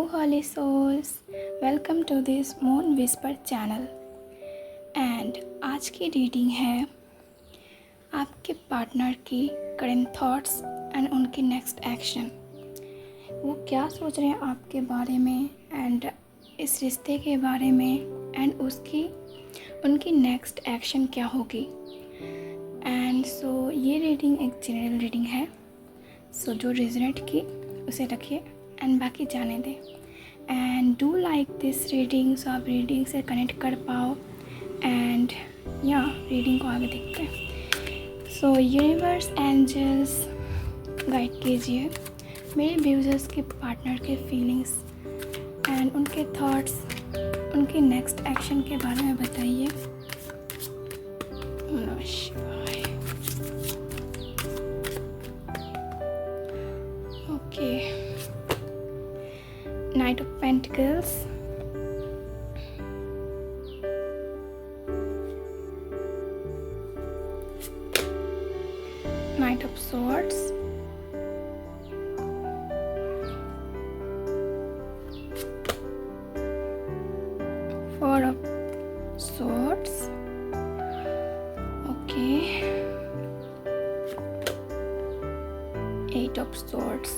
holy souls, welcome to this Moon Whisper channel. And आज की reading है आपके पार्टनर की करंट थॉट्स एंड उनकी नेक्स्ट एक्शन. वो क्या सोच रहे हैं आपके बारे में एंड इस रिश्ते के बारे में एंड उनकी नेक्स्ट एक्शन क्या होगी. एंड सो ये रीडिंग एक जनरल रीडिंग है. सो जो रेजोनेट की उसे रखिए एंड बाकी जाने दें. And do like this reading, so आप रीडिंग से कनेक्ट कर पाओ एंड या रीडिंग को आगे देखते हैं. सो यूनिवर्स एंजल्स गाइड कीजिए मेरे व्यूजर्स के पार्टनर के फीलिंग्स एंड उनके थॉट्स, उनके नेक्स्ट एक्शन के बारे में बताइए. नमः शिवाय. Okay, Knight of Pentacles, Knight of Swords, Four of Swords, okay, Eight of Swords,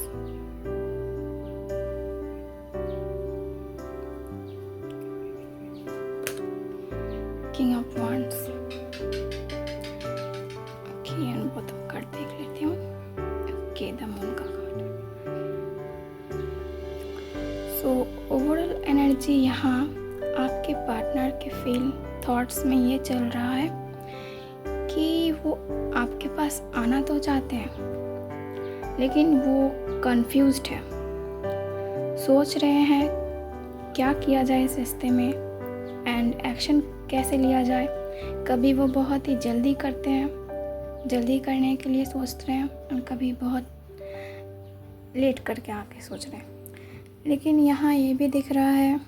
King of Wands. Okay, and बहुत कार्ड देख लेती हूँ. ओके, द मून का कार्ड. सो ओवरऑल एनर्जी यहाँ आपके पार्टनर के फील थॉट्स में ये चल रहा है कि वो आपके पास आना तो चाहते हैं लेकिन वो कंफ्यूज्ड है. सोच रहे हैं क्या किया जाए इस रिश्ते में एंड एक्शन कैसे लिया जाए. कभी वो बहुत ही जल्दी करते हैं, जल्दी करने के लिए सोच रहे हैं और कभी बहुत लेट करके आके सोच रहे हैं. लेकिन यहाँ ये भी दिख रहा है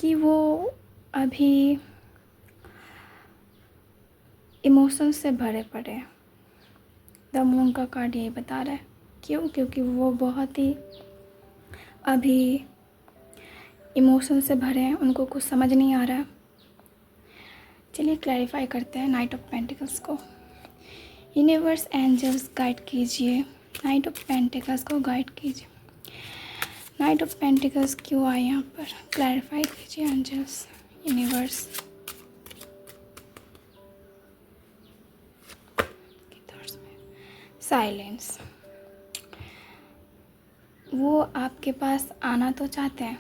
कि वो अभी इमोशंस से भरे पड़े हैं. द मून का कार्ड यही बता रहा है. क्यों? क्योंकि वो बहुत ही अभी इमोशन से भरे हैं, उनको कुछ समझ नहीं आ रहा है. चलिए क्लैरिफाई करते हैं नाइट ऑफ पेंटिकल्स को. यूनिवर्स एंजल्स गाइड कीजिए नाइट ऑफ पेंटिकल्स को, गाइड कीजिए. नाइट ऑफ पेंटिकल्स क्यों आए यहाँ पर, क्लैरिफाई कीजिए एंजल्स, यूनिवर्स. साइलेंस. वो आपके पास आना तो चाहते हैं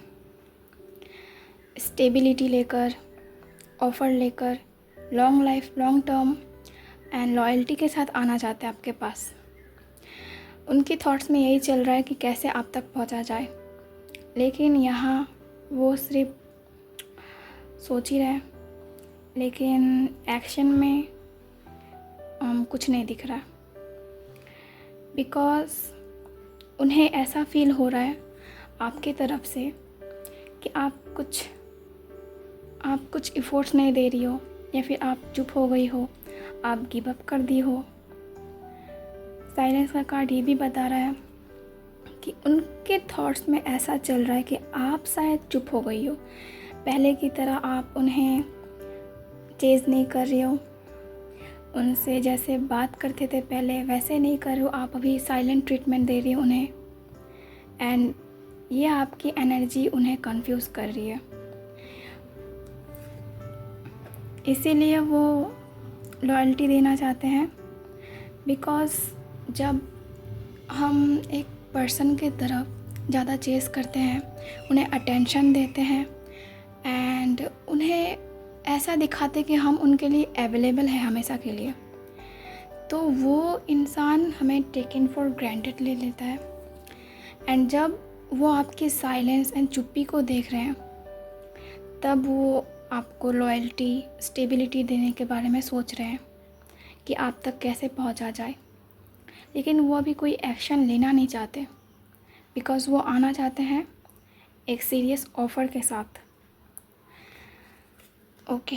स्टेबिलिटी लेकर, ऑफ़र लेकर, long life, long term and loyalty के साथ आना चाहते हैं आपके पास. उनकी थॉट्स में यही चल रहा है कि कैसे आप तक पहुंचा जाए. लेकिन यहाँ वो सिर्फ सोच ही रहे हैं लेकिन एक्शन में कुछ नहीं दिख रहा. बिकॉज़ उन्हें ऐसा फील हो रहा है आपके तरफ से कि आप कुछ इफ़ोर्ट्स नहीं दे रही हो या फिर आप चुप हो गई हो, आप गिव अप कर दी हो. साइलेंस का कार्ड ये भी बता रहा है कि उनके थॉट्स में ऐसा चल रहा है कि आप शायद चुप हो गई हो. पहले की तरह आप उन्हें चेज़ नहीं कर रही हो, उनसे जैसे बात करते थे पहले वैसे नहीं कर रहे हो. आप अभी साइलेंट ट्रीटमेंट दे रही हो उन्हें एंड ये आपकी एनर्जी उन्हें कंफ्यूज कर रही है. इसीलिए वो लॉयल्टी देना चाहते हैं. बिकॉज़ जब हम एक पर्सन की तरफ ज़्यादा चेस करते हैं, उन्हें अटेंशन देते हैं एंड उन्हें ऐसा दिखाते कि हम उनके लिए अवेलेबल है हमेशा के लिए, तो वो इंसान हमें टेकन फॉर ग्रांटेड ले लेता है. एंड जब वो आपकी साइलेंस एंड चुप्पी को देख रहे हैं तब वो आपको लॉयल्टी, स्टेबिलिटी देने के बारे में सोच रहे हैं कि आप तक कैसे पहुंचा जाए. लेकिन वो अभी कोई एक्शन लेना नहीं चाहते बिकॉज़ वो आना चाहते हैं एक सीरियस ऑफ़र के साथ. ओके,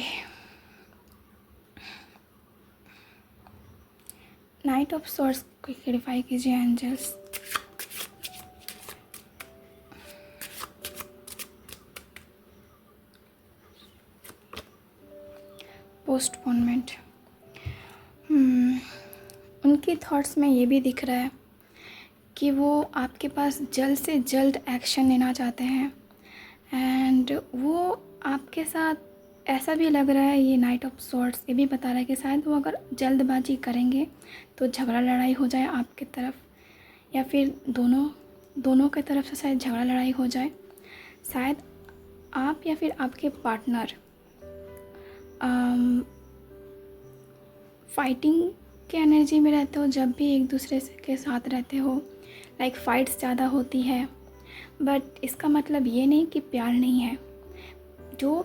नाइट ऑफ सोर्स को क्लैरिफाई कीजिए एंजल्स. पोस्टपोनमेंट। उनकी थॉट्स में ये भी दिख रहा है कि वो आपके पास जल्द से जल्द एक्शन लेना चाहते हैं, एंड वो आपके साथ ऐसा भी लग रहा है, ये नाइट ऑफ सॉर्ड्स ये भी बता रहा है कि शायद वो अगर जल्दबाजी करेंगे तो झगड़ा लड़ाई हो जाए आपकी तरफ, या फिर दोनों की तरफ से शायद झगड़ा लड़ाई हो जाए। शायद आप या फिर आपके पार्टनर फाइटिंग के एनर्जी में रहते हो जब भी एक दूसरे के साथ रहते हो, लाइक फाइट्स ज़्यादा होती है। बट इसका मतलब ये नहीं कि प्यार नहीं है। जो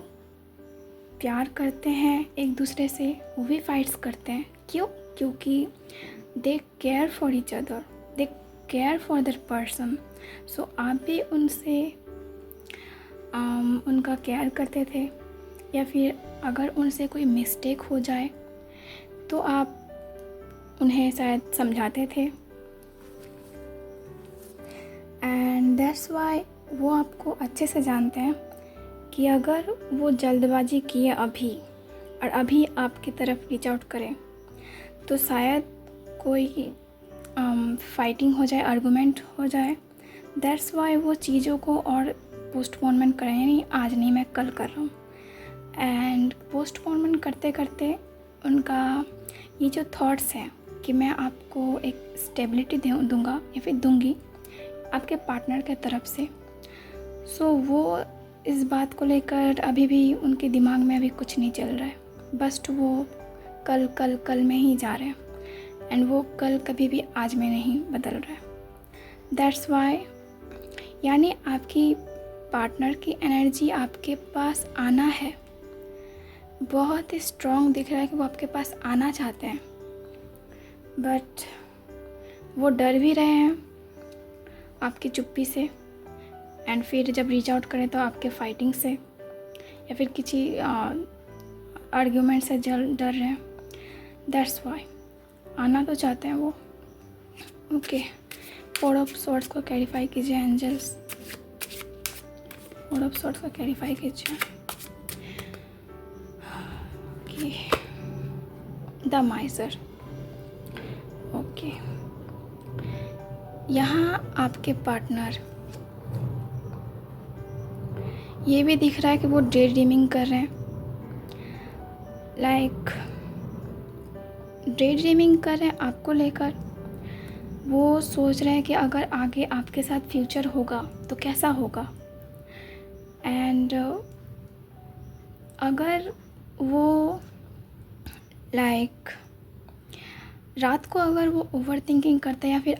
प्यार करते हैं एक दूसरे से वो भी फाइट्स करते हैं। क्यों? क्योंकि they care for each other, they care for that person. So आप भी उनसे उनका केयर करते थे, या फिर अगर उनसे कोई मिस्टेक हो जाए तो आप उन्हें शायद समझाते थे, एंड दैट्स वाई वो आपको अच्छे से जानते हैं कि अगर वो जल्दबाजी किए अभी और अभी आपकी तरफ रीच आउट करें तो शायद कोई फाइटिंग हो जाए, आर्गूमेंट हो जाए। दैट्स वाई वो चीज़ों को और पोस्टपोनमेंट करें, नहीं आज नहीं मैं कल कर रहा हूँ। एंड पोस्टपोनमेंट करते करते उनका ये जो थॉट्स हैं कि मैं आपको एक स्टेबिलिटी दूंगा या फिर दूंगी आपके पार्टनर के तरफ से, सो वो इस बात को लेकर अभी भी उनके दिमाग में अभी कुछ नहीं चल रहा है। बस वो कल कल कल में ही जा रहे हैं, एंड वो कल कभी भी आज में नहीं बदल रहा है। दैट्स वाई यानी आपकी पार्टनर की एनर्जी आपके पास आना है, बहुत ही स्ट्रॉन्ग दिख रहा है कि वो आपके पास आना चाहते हैं, बट वो डर भी रहे हैं आपकी चुप्पी से, एंड फिर जब रीच आउट करें तो आपके फाइटिंग से या फिर किसी आर्ग्यूमेंट से डर रहे हैं। दैट्स वाई आना तो चाहते हैं वो। ओके, फोर ऑफ सॉर्ड्स को क्लैरिफाई कीजिए एंजल्स, फोर ऑफ सॉर्ड्स को क्लैरिफाई कीजिए। Okay, the माइजर। ओके, यहाँ आपके पार्टनर ये भी दिख रहा है कि वो डे ड्रीमिंग कर रहे हैं, लाइक डे ड्रीमिंग कर रहे हैं आपको लेकर। वो सोच रहे हैं कि अगर आगे आपके साथ फ्यूचर होगा तो कैसा होगा, एंड अगर वो लाइक रात को अगर वो ओवर थिंकिंग करते हैं या फिर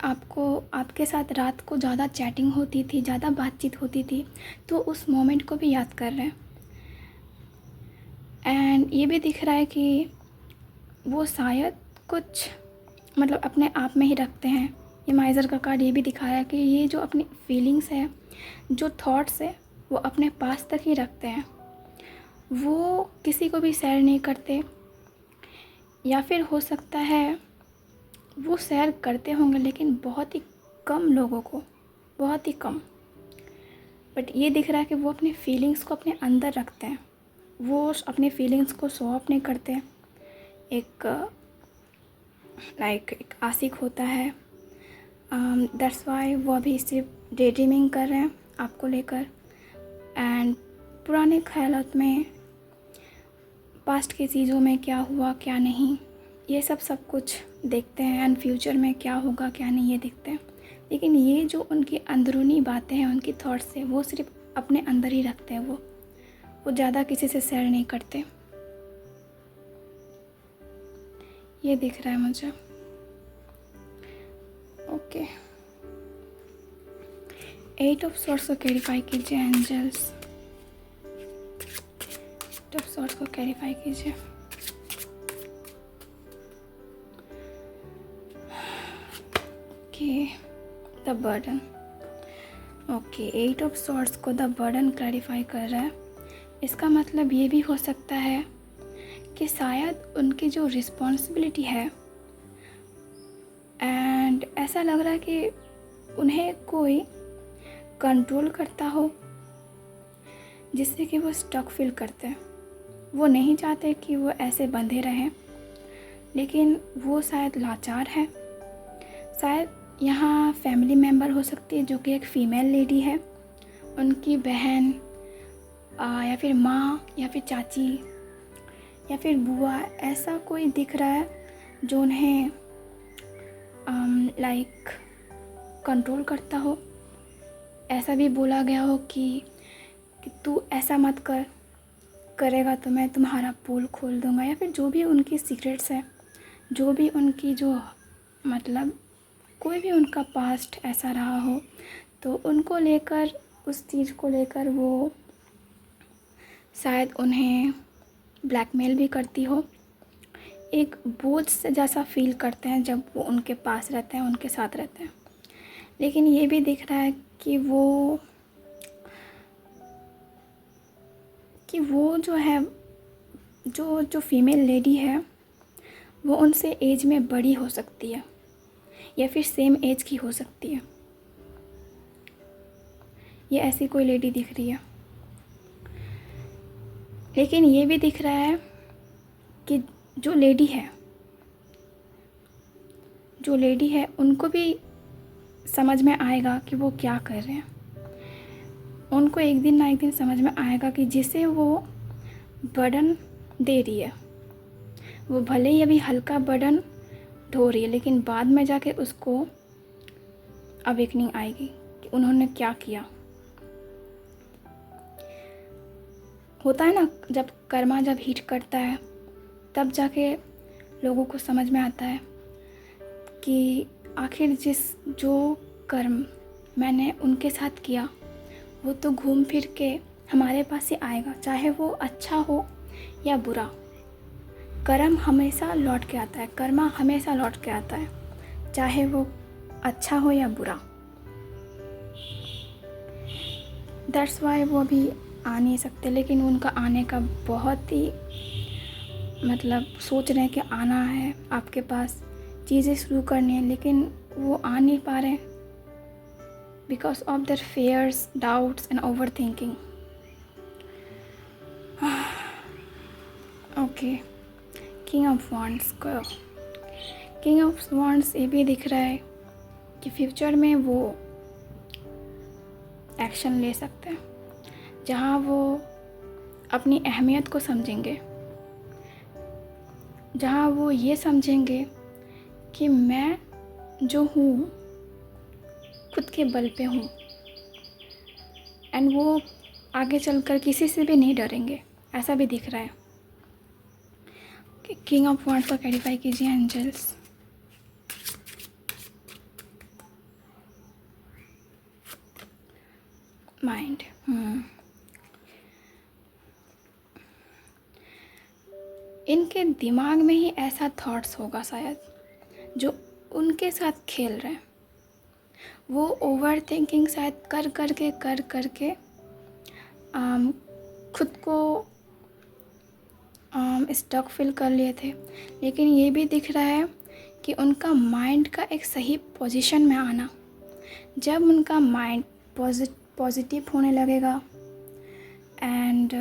आपके साथ रात को ज़्यादा चैटिंग होती थी, ज़्यादा बातचीत होती थी, तो उस मोमेंट को भी याद कर रहे हैं। एंड ये भी दिख रहा है कि वो शायद कुछ मतलब अपने आप में ही रखते हैं। ये माइजर का कार्ड ये भी दिखा रहा है कि ये जो अपनी फीलिंग्स है, जो थॉट्स है, वो अपने पास तक ही रखते हैं, वो किसी को भी शेयर नहीं करते, या फिर हो सकता है वो शेयर करते होंगे लेकिन बहुत ही कम लोगों को, बहुत ही कम। बट ये दिख रहा है कि वो अपनी फीलिंग्स को अपने अंदर रखते हैं, वो अपने फीलिंग्स को शो ऑफ नहीं करते। एक एक आशिक होता है, दैट्स वाई वो अभी सिर्फ डे ड्रीमिंग कर रहे हैं आपको लेकर, एंड पुराने ख्यालात में, पास्ट की चीज़ों में क्या हुआ क्या नहीं, ये सब कुछ देखते हैं, एंड फ्यूचर में क्या होगा क्या नहीं ये देखते हैं। लेकिन ये जो उनकी अंदरूनी बातें हैं, उनकी थॉट्स है, वो सिर्फ अपने अंदर ही रखते हैं। वो ज़्यादा किसी से शेयर नहीं करते। ये दिख रहा है मुझे। ओके, एट ऑफ सॉर्ड्स को क्लैरिफाई कीजिए एंजल्स, एट ऑफ सॉर्ड्स को क्लैरिफाई कीजिए। Okay, the burden. Okay, eight of swords को द बर्डन क्लैरिफाई कर रहा है। इसका मतलब ये भी हो सकता है कि शायद उनकी जो रिस्पॉन्सिबिलिटी है, एंड ऐसा लग रहा है कि उन्हें कोई कंट्रोल करता हो, जिससे कि वो स्टक फील करते हैं। वो नहीं चाहते कि वो ऐसे बंधे रहें, लेकिन वो शायद लाचार है। शायद यहाँ फैमिली मेम्बर हो सकती है जो कि एक फ़ीमेल लेडी है, उनकी बहन या फिर माँ या फिर चाची या फिर बुआ, ऐसा कोई दिख रहा है जो उन्हें लाइक कंट्रोल करता हो। ऐसा भी बोला गया हो कि तू ऐसा मत करेगा तो मैं तुम्हारा पोल खोल दूँगा, या फिर जो भी उनकी सीक्रेट्स है, जो भी उनकी जो मतलब कोई भी उनका पास्ट ऐसा रहा हो, तो उनको लेकर, उस चीज़ को लेकर वो शायद उन्हें ब्लैकमेल भी करती हो। एक बोझ से जैसा फील करते हैं जब वो उनके पास रहते हैं, उनके साथ रहते हैं। लेकिन ये भी दिख रहा है कि वो जो है, जो फीमेल लेडी है, वो उनसे एज में बड़ी हो सकती है या फिर सेम एज की हो सकती है। ये ऐसी कोई लेडी दिख रही है। लेकिन ये भी दिख रहा है कि जो लेडी है उनको भी समझ में आएगा कि वो क्या कर रहे हैं। उनको एक दिन ना एक दिन समझ में आएगा कि जिसे वो बर्डन दे रही है, वो भले ही अभी हल्का बर्डन ढो रही है, लेकिन बाद में जाके उसको अवेकनिंग आएगी कि उन्होंने क्या किया। होता है ना, जब कर्मा जब हिट करता है तब जाके लोगों को समझ में आता है कि आखिर जो कर्म मैंने उनके साथ किया वो तो घूम फिर के हमारे पास ही आएगा, चाहे वो अच्छा हो या बुरा। कर्म हमेशा लौट के आता है, कर्मा हमेशा लौट के आता है, चाहे वो अच्छा हो या बुरा। दैट्स वाई वो अभी आ नहीं सकते, लेकिन उनका आने का बहुत ही मतलब सोच रहे हैं कि आना है आपके पास, चीज़ें शुरू करनी है, लेकिन वो आ नहीं पा रहे because of their fears, doubts and overthinking. Okay, king of wands को, किंग ऑफ वॉन्ड्स ये भी दिख रहा है कि फ्यूचर में वो एक्शन ले सकते हैं जहाँ वो अपनी अहमियत को समझेंगे, जहाँ वो ये समझेंगे कि मैं जो हूँ खुद के बल पे हूँ, एंड वो आगे चलकर किसी से भी नहीं डरेंगे। ऐसा भी दिख रहा है। किंग ऑफ वॉन्ड्स को क्लैरिफाई कीजिए एंजल्स। माइंड, इनके दिमाग में ही ऐसा थॉट्स होगा शायद जो उनके साथ खेल रहे हैं। वो ओवर थिंकिंग शायद कर करके खुद को स्टक फील कर लिए थे। लेकिन ये भी दिख रहा है कि उनका माइंड का एक सही पोजीशन में आना, जब उनका माइंड पॉजिटिव होने लगेगा एंड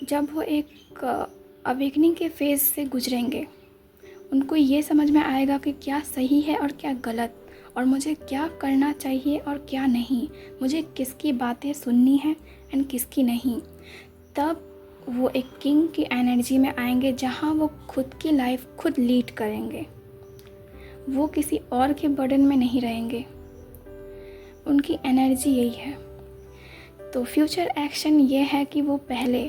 जब वो एक अवेकनिंग के फेज़ से गुजरेंगे, उनको ये समझ में आएगा कि क्या सही है और क्या गलत, और मुझे क्या करना चाहिए और क्या नहीं, मुझे किसकी बातें सुननी है एंड किसकी नहीं। तब वो एक किंग की एनर्जी में आएंगे जहाँ वो खुद की लाइफ खुद लीड करेंगे, वो किसी और के बर्डन में नहीं रहेंगे। उनकी एनर्जी यही है। तो फ्यूचर एक्शन ये है कि वो पहले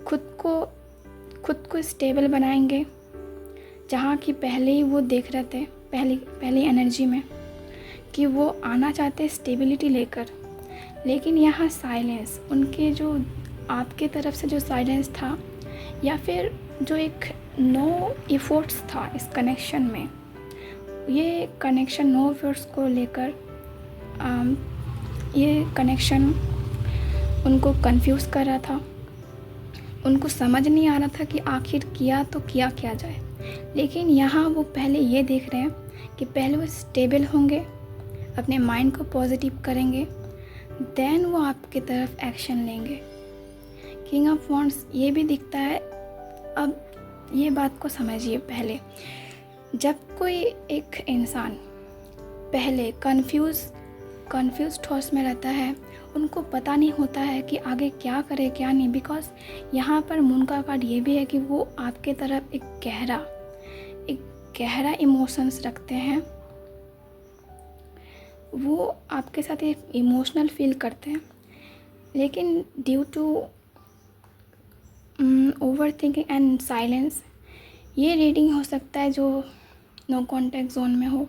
खुद को स्टेबल बनाएंगे, जहाँ कि पहले ही वो देख रहे थे पहली एनर्जी में कि वो आना चाहते स्टेबिलिटी लेकर। लेकिन यहाँ साइलेंस, उनके जो आपके तरफ से जो साइलेंस था या फिर जो एक नो एफर्ट्स था इस कनेक्शन में, ये कनेक्शन नो एफर्ट्स को लेकर ये कनेक्शन उनको कंफ्यूज कर रहा था। उनको समझ नहीं आ रहा था कि आखिर किया तो किया क्या जाए। लेकिन यहाँ वो पहले ये देख रहे हैं कि पहले वो स्टेबल होंगे, अपने माइंड को पॉजिटिव करेंगे, देन वो आपकी तरफ एक्शन लेंगे। किंग ऑफ वॉन्ड्स ये भी दिखता है। अब ये बात को समझिए, पहले जब कोई एक इंसान पहले कंफ्यूज थॉट्स में रहता है, उनको पता नहीं होता है कि आगे क्या करे क्या नहीं, बिकॉज यहाँ पर मून का कार्ड ये भी है कि वो आपके तरफ एक गहरा इमोशंस रखते हैं, वो आपके साथ एक इमोशनल फील करते हैं, लेकिन due to overthinking and silence ये रीडिंग हो सकता है जो नो कॉन्टैक्ट जोन में हो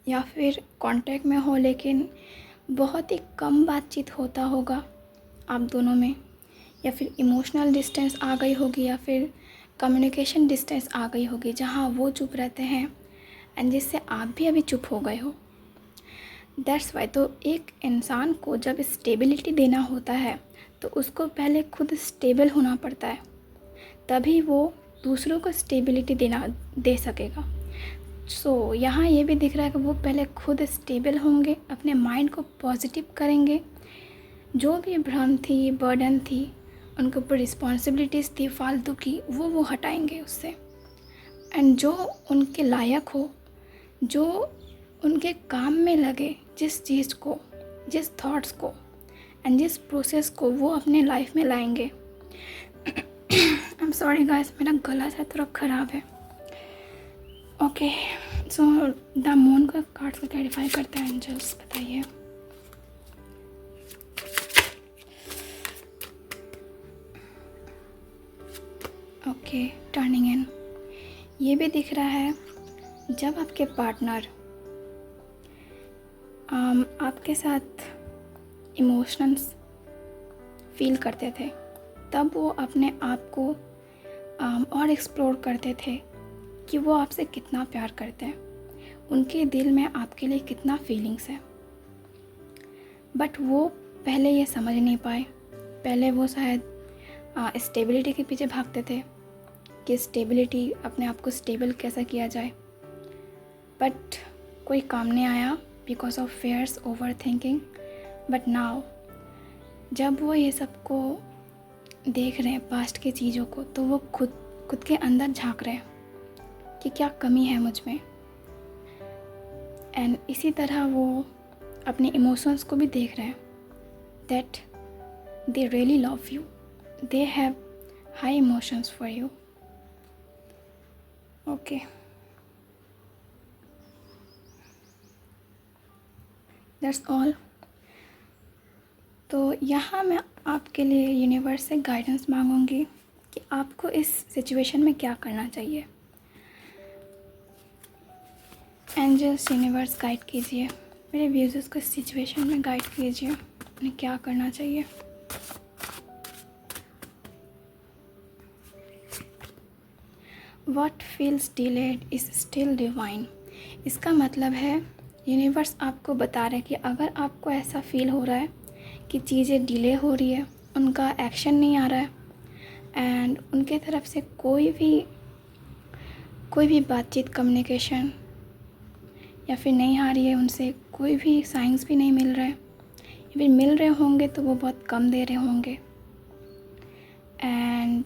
या फिर कॉन्टैक्ट में हो, लेकिन बहुत ही कम बातचीत होता होगा आप दोनों में, या फिर इमोशनल डिस्टेंस आ गई होगी, या फिर कम्युनिकेशन डिस्टेंस आ गई होगी जहाँ वो चुप रहते हैं एंड जिससे आप भी अभी चुप हो गए हो। दैट्स वाई तो एक इंसान को जब स्टेबिलिटी देना होता है तो उसको पहले खुद स्टेबल होना पड़ता है, तभी वो दूसरों को स्टेबिलिटी दे सकेगा। सो यहाँ ये भी दिख रहा है कि वो पहले खुद स्टेबल होंगे, अपने माइंड को पॉजिटिव करेंगे, जो भी भ्रम थी, बर्डन थी, उनके ऊपर रिस्पॉन्सिबिलिटीज़ थी फालतू की, वो हटाएंगे उससे, एंड जो उनके लायक हो, जो उनके काम में लगे, जिस चीज़ को, जिस थॉट्स को एंड जिस प्रोसेस को वो अपने लाइफ में लाएंगे। आई एम सॉरी गाइस, मेरा गला शायद थोड़ा ख़राब है। ओके, सो द मून का कार्ड्स को क्लैरिफाई करते हैं एंजल्स, बताइए। ओके, टर्निंग इन ये भी दिख रहा है, जब आपके पार्टनर आपके साथ इमोशंस फील करते थे, तब वो अपने आप को और एक्सप्लोर करते थे कि वो आपसे कितना प्यार करते हैं, उनके दिल में आपके लिए कितना फीलिंग्स है। बट वो पहले ये समझ नहीं पाए, पहले वो शायद स्टेबिलिटी के पीछे भागते थे कि स्टेबिलिटी, अपने आप को स्टेबल कैसा किया जाए, बट कोई काम नहीं आया because of fears, overthinking. But now जब वो ये सब को देख रहे हैं, पास्ट की चीज़ों को, तो वो खुद के अंदर झांक रहे हैं कि क्या कमी है मुझ में, एंड इसी तरह वो अपने इमोशंस को भी देख रहे हैं, that they really love you, they have high emotions for you. Okay, that's all. तो यहाँ मैं आपके लिए यूनिवर्स से गाइडेंस मांगूंगी कि आपको इस सिचुएशन में क्या करना चाहिए। एंजल्स, यूनिवर्स गाइड कीजिए, मेरे व्यूज़र्स को इस सिचुएशन में गाइड कीजिए, उन्हें क्या करना चाहिए। What feels delayed is still divine। इसका मतलब है यूनिवर्स आपको बता रहे हैं कि अगर आपको ऐसा फील हो रहा है कि चीज़ें डिले हो रही है, उनका एक्शन नहीं आ रहा है, एंड उनके तरफ से कोई भी बातचीत, कम्युनिकेशन या फिर नहीं आ रही है, उनसे कोई भी साइंस भी नहीं मिल रहा है, या फिर मिल रहे होंगे तो वो बहुत कम दे रहे होंगे, एंड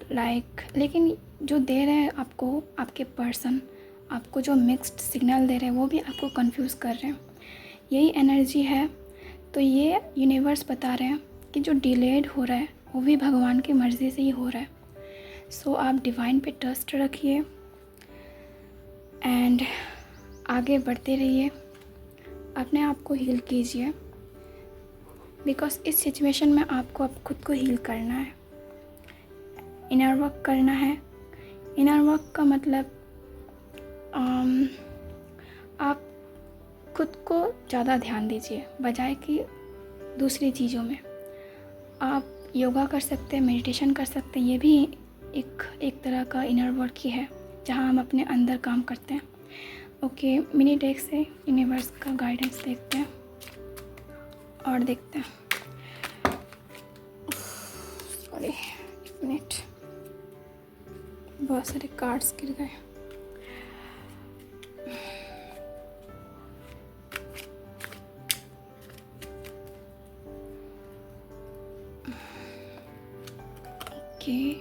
लेकिन जो दे रहे हैं आपको, आपके पर्सन आपको जो मिक्स्ड सिग्नल दे रहे हैं, वो भी आपको कंफ्यूज कर रहे हैं। यही एनर्जी है। तो ये यूनिवर्स बता रहे हैं कि जो डिलेड हो रहा है वो भी भगवान की मर्ज़ी से ही हो रहा है। सो आप डिवाइन पे ट्रस्ट रखिए एंड आगे बढ़ते रहिए, अपने आप को हील कीजिए, बिकॉज इस सिचुएशन में आपको अब खुद को हील करना है, इनर वर्क करना है। इनर वर्क का मतलब आप खुद को ज़्यादा ध्यान दीजिए बजाय कि दूसरी चीज़ों में। आप योगा कर सकते हैं, मेडिटेशन कर सकते हैं, ये भी एक तरह का इनर वर्क ही है जहाँ हम अपने अंदर काम करते हैं। ओके, मिनी डेक से यूनिवर्स का गाइडेंस देखते हैं और देखते हैं। सॉरी, एक मिनट, बहुत सारे कार्ड्स गिर गए। Okay,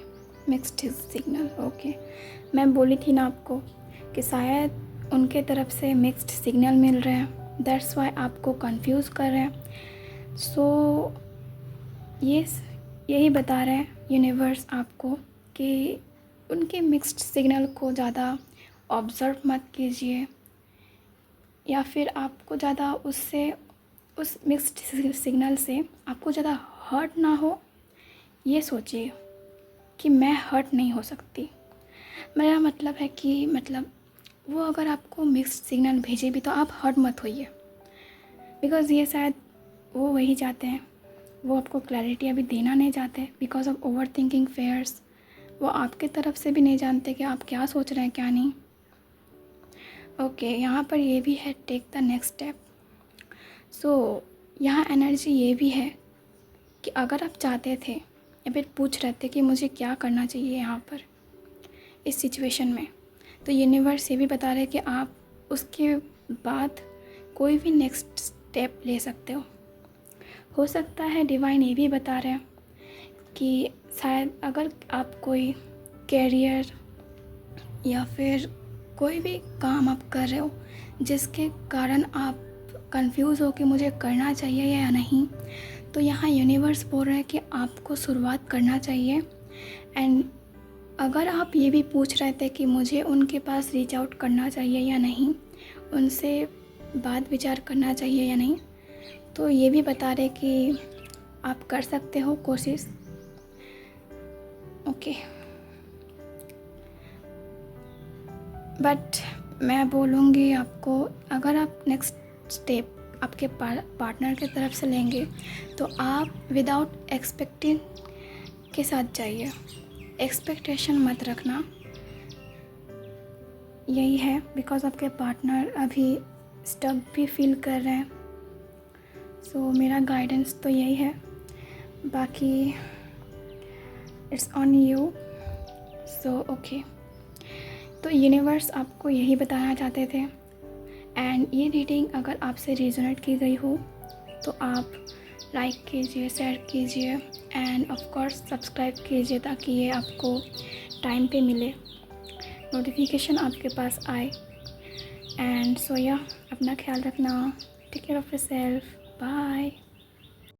mixed signal. ओके, मैं बोली थी ना आपको कि शायद उनके तरफ से मिक्स्ड सिग्नल मिल रहे हैं, दैट्स वाई आपको कंफ्यूज कर रहे हैं। सो यही बता रहे हैं यूनिवर्स आपको कि उनके मिक्स्ड सिग्नल को ज़्यादा ऑब्ज़र्व मत कीजिए, या फिर आपको ज़्यादा उस मिक्स्ड सिग्नल से आपको ज़्यादा हर्ट ना हो, ये सोचिए कि मैं हर्ट नहीं हो सकती। मेरा मतलब है कि वो अगर आपको मिक्स्ड सिग्नल भेजे भी तो आप हर्ट मत होइए, बिकॉज़ ये शायद वो वही चाहते हैं, वो आपको क्लैरिटी अभी देना नहीं चाहते because of overthinking fears. वो आपके तरफ से भी नहीं जानते कि आप क्या सोच रहे हैं क्या नहीं। ओके, यहाँ पर ये भी है टेक द नेक्स्ट स्टेप। सो यहाँ एनर्जी ये भी है कि अगर आप चाहते थे या फिर पूछ रहे थे कि मुझे क्या करना चाहिए यहाँ पर इस सिचुएशन में, तो यूनिवर्स ये भी बता रहे कि आप उसके बाद कोई भी नेक्स्ट स्टेप ले सकते हो सकता है डिवाइन ये भी बता रहे हैं कि शायद अगर आप कोई कैरियर या फिर कोई भी काम आप कर रहे हो जिसके कारण आप कंफ्यूज हो कि मुझे करना चाहिए या नहीं, तो यहाँ यूनिवर्स बोल रहे हैं कि आपको शुरुआत करना चाहिए। एंड अगर आप ये भी पूछ रहे थे कि मुझे उनके पास रीच आउट करना चाहिए या नहीं, उनसे बात विचार करना चाहिए या नहीं, तो ये भी बता रहे कि आप कर सकते हो कोशिश। ओके, बट मैं बोलूँगी आपको, अगर आप नेक्स्ट स्टेप आपके पार्टनर की तरफ से लेंगे तो आप विदाउट एक्सपेक्टिंग के साथ जाइए, एक्सपेक्टेशन मत रखना। यही है बिकॉज़ आपके पार्टनर अभी स्टक भी फील कर रहे हैं। सो मेरा गाइडेंस तो यही है, बाकी it's on you. So okay, तो यूनिवर्स आपको यही बताना चाहते थे। एंड ये रीडिंग अगर आपसे रेजोनेट की गई हो तो आप लाइक कीजिए, शेयर कीजिए एंड ऑफ कोर्स सब्सक्राइब कीजिए ताकि ये आपको टाइम पे मिले, नोटिफिकेशन आपके पास आए। एंड सो या अपना ख्याल रखना, take care of yourself, bye.